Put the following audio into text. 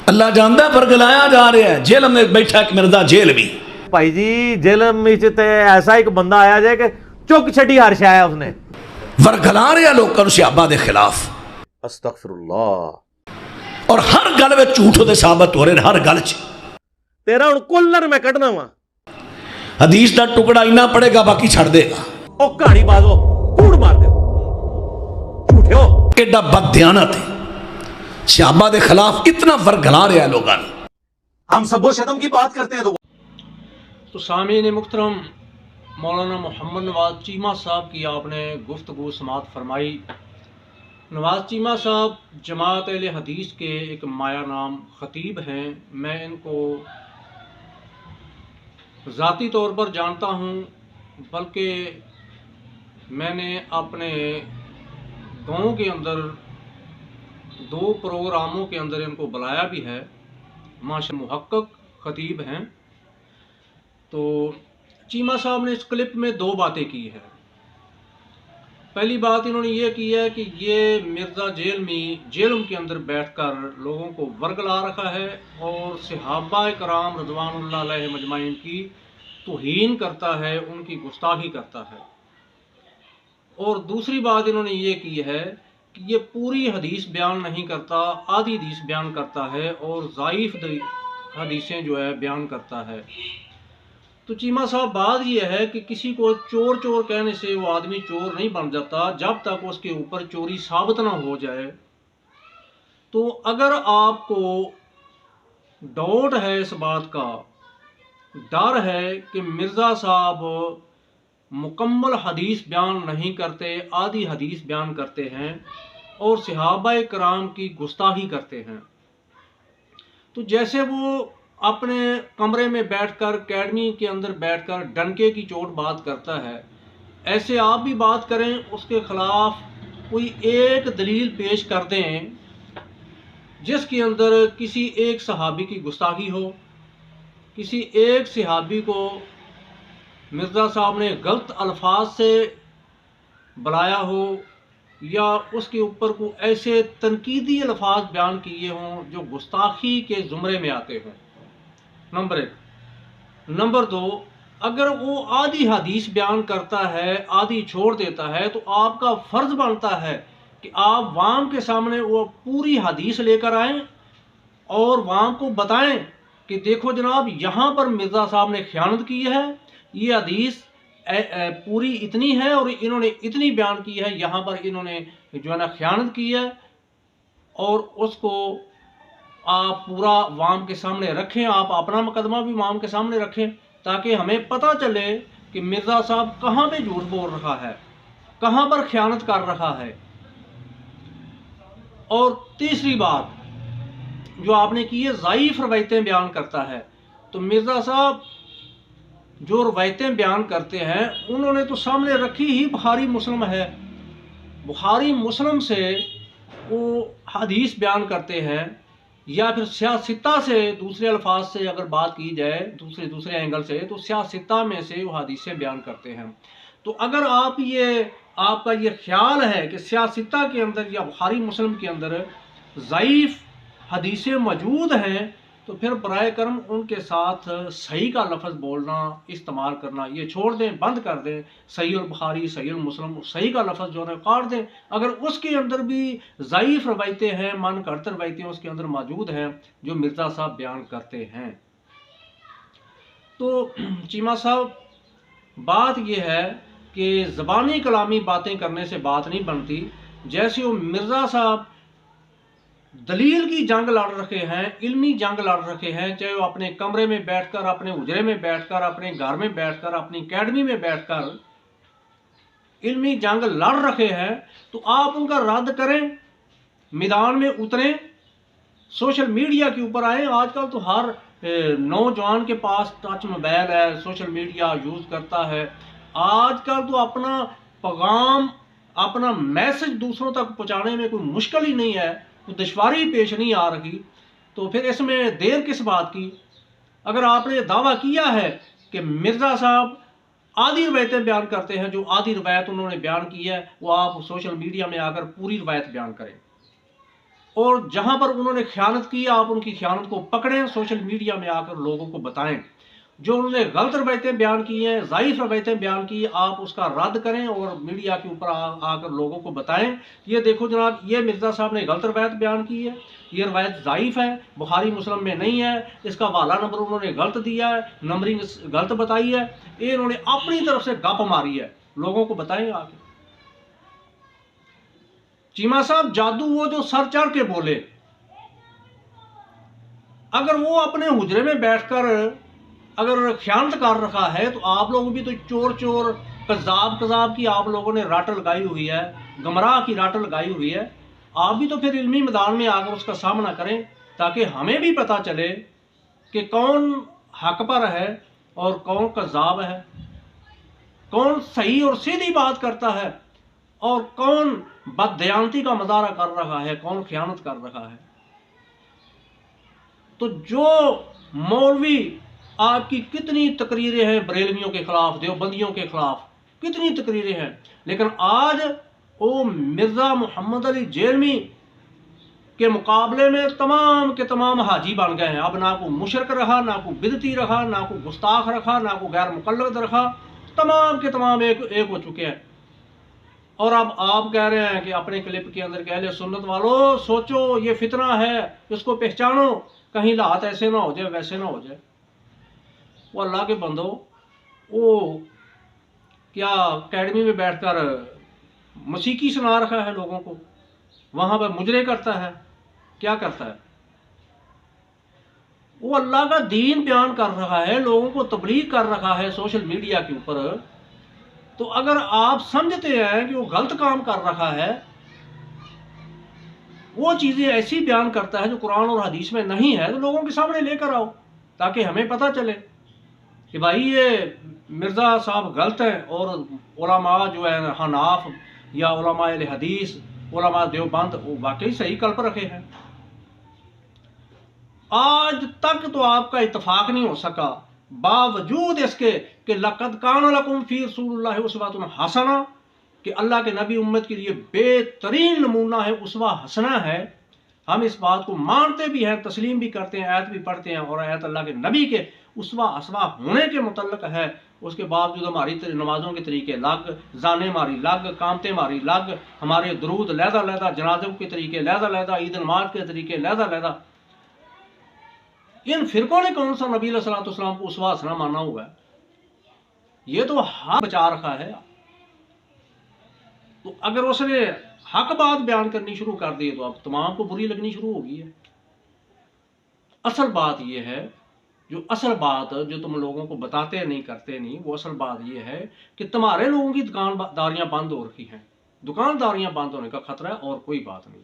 اللہ جانتا ہے ورگلایا جا رہا ہے، جیل میں بیٹھا ایک مرزا جیل بھی بھائی جی جیل میں ایسا ایک بندہ آیا جائے کہ چک چھٹی ہر شاید اس نے ورگلا رہا لوگوں صحابہ دے خلاف، استغفر اللہ، اور ہر گل میں جھوٹ دے ثابت ہو رہے ہیں، ہر گل چ تیرا ہوں کلر میں کٹنا وا حدیث دا ٹکڑا اینا پڑے گا باقی چھڑ دے گا، او کہانی بازو کوڑ مار دے جھوٹے ہو ایڈا بد دیانت ہے صحابہ دے خلاف اتنا ورگلا رہا ہے لوگاں نے۔ ہم سب و شتم کی بات کرتے ہیں تو سامعین محترم، مولانا محمد نواز چیمہ صاحب کی آپ نے گفتگو سماعت فرمائی۔ نواز چیمہ صاحب جماعت اہل حدیث کے ایک مایہ نام خطیب ہیں۔ میں ان کو ذاتی طور پر جانتا ہوں، بلکہ میں نے اپنے گاؤں کے اندر 2 پروگراموں کے اندر ان کو بلایا بھی ہے۔ ماشاء محقق خطیب ہیں۔ تو چیمہ صاحب نے اس کلپ میں 2 باتیں کی ہیں۔ پہلی بات انہوں نے یہ کی ہے کہ یہ مرزا جیلم کے اندر بیٹھ کر لوگوں کو ورگلا رکھا ہے اور صحابہ کرام رضوان اللہ علیہ مجمعین کی توہین کرتا ہے، ان کی گستاخی کرتا ہے۔ اور دوسری بات انہوں نے یہ کی ہے کہ یہ پوری حدیث بیان نہیں کرتا، آدھی حدیث بیان کرتا ہے اور ضعیف حدیثیں جو ہے بیان کرتا ہے۔ تو چیمہ صاحب بات یہ ہے کہ کسی کو چور چور کہنے سے وہ آدمی چور نہیں بن جاتا جب تک اس کے اوپر چوری ثابت نہ ہو جائے۔ تو اگر آپ کو ڈاؤٹ ہے، اس بات کا ڈر ہے کہ مرزا صاحب مکمل حدیث بیان نہیں کرتے، آدھی حدیث بیان کرتے ہیں اور صحابہ کرام کی گستاخی کرتے ہیں، تو جیسے وہ اپنے کمرے میں بیٹھ کر اکیڈمی کے اندر بیٹھ کر ڈنکے کی چوٹ بات کرتا ہے، ایسے آپ بھی بات کریں، اس کے خلاف کوئی ایک دلیل پیش کر دیں جس کے اندر کسی ایک صحابی کی گستاخی ہو، کسی ایک صحابی کو مرزا صاحب نے غلط الفاظ سے بلایا ہو یا اس کے اوپر کو ایسے تنقیدی الفاظ بیان کیے ہوں جو گستاخی کے زمرے میں آتے ہوں، نمبر 1۔ نمبر 2، اگر وہ آدھی حدیث بیان کرتا ہے، آدھی چھوڑ دیتا ہے، تو آپ کا فرض بنتا ہے کہ آپ عوام کے سامنے وہ پوری حدیث لے کر آئیں اور عوام کو بتائیں کہ دیکھو جناب، یہاں پر مرزا صاحب نے خیانت کی ہے، یہ حدیث پوری اتنی ہے اور انہوں نے اتنی بیان کی ہے، یہاں پر انہوں نے جو ہے نا خیانت کی ہے، اور اس کو آپ پورا عوام کے سامنے رکھیں، آپ اپنا مقدمہ بھی عوام کے سامنے رکھیں تاکہ ہمیں پتہ چلے کہ مرزا صاحب کہاں پہ جھوٹ بول رہا ہے، کہاں پر خیانت کر رہا ہے۔ اور تیسری بات جو آپ نے کی ہے، ضعیف روایتیں بیان کرتا ہے۔ تو مرزا صاحب جو روایتیں بیان کرتے ہیں انہوں نے تو سامنے رکھی ہی بخاری مسلم ہے، بخاری مسلم سے وہ حدیث بیان کرتے ہیں، یا پھر سیاستہ سے دوسرے الفاظ سے اگر بات کی جائے دوسرے اینگل سے، تو سیاستہ میں سے وہ حدیثیں بیان کرتے ہیں۔ تو اگر آپ کا یہ خیال ہے کہ سیاستہ کے اندر یا بخاری مسلم کے اندر ضعیف حدیثیں موجود ہیں، تو پھر برائے کرم ان کے ساتھ صحیح کا لفظ بولنا، استعمال کرنا یہ چھوڑ دیں، بند کر دیں۔ صحیح البخاری، صحیح المسلم، صحیح کا لفظ جو ہے کاٹ دیں۔ اگر اس کے اندر بھی ضعیف روایتیں ہیں، من گھڑت روایتیں اس کے اندر موجود ہیں جو مرزا صاحب بیان کرتے ہیں، تو چیمہ صاحب بات یہ ہے کہ زبانی کلامی باتیں کرنے سے بات نہیں بنتی۔ جیسے وہ مرزا صاحب دلیل کی جنگ لڑ رکھے ہیں، علمی جنگ لڑ رکھے ہیں، چاہے وہ اپنے کمرے میں بیٹھ کر، اپنے حجرے میں بیٹھ کر، اپنے گھر میں بیٹھ کر، اپنی اکیڈمی میں بیٹھ کر علمی جنگ لڑ رکھے ہیں، تو آپ ان کا رد کریں، میدان میں اتریں، سوشل میڈیا کے اوپر آئیں۔ آج کل تو ہر نوجوان کے پاس ٹچ موبائل ہے، سوشل میڈیا یوز کرتا ہے۔ آج کل تو اپنا پیغام، اپنا میسج دوسروں تک پہنچانے میں کوئی مشکل ہی نہیں ہے، کوئی دشواری پیش نہیں آ رہی، تو پھر اس میں دیر کس بات کی؟ اگر آپ نے دعویٰ کیا ہے کہ مرزا صاحب آدھی روایتیں بیان کرتے ہیں، جو آدھی روایت انہوں نے بیان کی ہے وہ آپ سوشل میڈیا میں آ کر پوری روایت بیان کریں۔ اور جہاں پر انہوں نے خیانت کی آپ ان کی خیانت کو پکڑیں، سوشل میڈیا میں آ کر لوگوں کو بتائیں، جو انہوں نے غلط روایتیں بیان کی ہیں، ضعیف روایتیں بیان کی، آپ اس کا رد کریں اور میڈیا کے اوپر آ کر لوگوں کو بتائیں، یہ دیکھو جناب یہ مرزا صاحب نے غلط روایت بیان کی ہے، یہ روایت ضعیف ہے، بخاری مسلم میں نہیں ہے، اس کا حوالہ نمبر انہوں نے غلط دیا ہے، نمبرنگ غلط بتائی ہے، یہ انہوں نے اپنی طرف سے گپ ماری ہے، لوگوں کو بتائیں آ کے۔ چیمہ صاحب جادو وہ جو سر چڑھ کے بولے، اگر وہ اپنے حجرے میں بیٹھ کر اگر خیانت کر رکھا ہے تو آپ لوگ بھی تو چور کذاب کی آپ لوگوں نے راٹ لگائی ہوئی ہے، گمراہ کی راٹ لگائی ہوئی ہے، آپ بھی تو پھر علمی میدان میں آ کر اس کا سامنا کریں تاکہ ہمیں بھی پتہ چلے کہ کون حق پر ہے اور کون کذاب ہے، کون صحیح اور سیدھی بات کرتا ہے اور کون بددیانتی کا مظاہرہ کر رہا ہے، کون خیانت کر رہا ہے۔ تو جو مولوی آپ کی کتنی تقریریں ہیں بریلویوں کے خلاف، دیوبندیوں کے خلاف کتنی تقریریں ہیں، لیکن آج وہ مرزا محمد علی جیلمی کے مقابلے میں تمام کے تمام حاجی بن گئے ہیں۔ اب نہ کوئی مشرک رہا، نہ کوئی بدعتی رہا، نہ کوئی گستاخ رکھا، نہ کوئی غیر مقلد رکھا، تمام کے تمام ایک ہو چکے ہیں۔ اور اب آپ کہہ رہے ہیں کہ اپنے کلپ کے اندر کہ اہل سنت والو سوچو یہ فتنہ ہے، اس کو پہچانو، کہیں لات ایسے نہ ہو جائے ویسے نہ ہو جائے۔ وہ اللہ کے بندو، وہ کیا اکیڈمی میں بیٹھ کر موسیقی سنا رکھا ہے لوگوں کو، وہاں پہ مجرے کرتا ہے، کیا کرتا ہے؟ وہ اللہ کا دین بیان کر رہا ہے، لوگوں کو تبلیغ کر رہا ہے سوشل میڈیا کے اوپر، تو اگر آپ سمجھتے ہیں کہ وہ غلط کام کر رہا ہے، وہ چیزیں ایسی بیان کرتا ہے جو قرآن اور حدیث میں نہیں ہے، تو لوگوں کے سامنے لے کر آؤ تاکہ ہمیں پتہ چلے کہ بھائی یہ مرزا صاحب غلط ہیں اور علماء جو ہے حناف یا علماء اہل حدیث، علماء دیوبند وہ واقعی صحیح کلپ رکھے ہیں۔ آج تک تو آپ کا اتفاق نہیں ہو سکا، باوجود اس کے کہ لقد کان لکم فی رسول اللہ اسوۃ حسنہ، کہ اللہ کے نبی امت کے لیے بہترین نمونہ ہے، اسوہ حسنہ ہے، ہم اس بات کو مانتے بھی ہیں، تسلیم بھی کرتے ہیں، آیت بھی پڑھتے ہیں، اور آیت اللہ کے نبی کے اسوہ حسنہ ہونے کے متعلق ہے، اس کے باوجود ہماری نمازوں کے طریقے الگ، زانے ماری الگ، کامتے ماری الگ، ہمارے درود علیحدہ علیحدہ، جنازوں کے طریقے علیحدہ علیحدہ، عید نماز کے طریقے علیحدہ علیحدہ۔ ان فرقوں نے کون سا نبی علیہ الصلوۃ والسلام کو اسوہ حسنہ مانا ہوا ہے؟ یہ تو حق بچا رکھا ہے۔ تو اگر اس نے حق بات بیان کرنی شروع کر دی تو اب تمام کو بری لگنی شروع ہو گئی ہے۔ اصل بات یہ ہے، جو اصل بات جو تم لوگوں کو بتاتے نہیں کرتے نہیں، وہ اصل بات یہ ہے کہ تمہارے لوگوں کی دکانداریاں بند ہو رکھی ہیں، دکانداریاں بند ہونے کا خطرہ ہے اور کوئی بات نہیں۔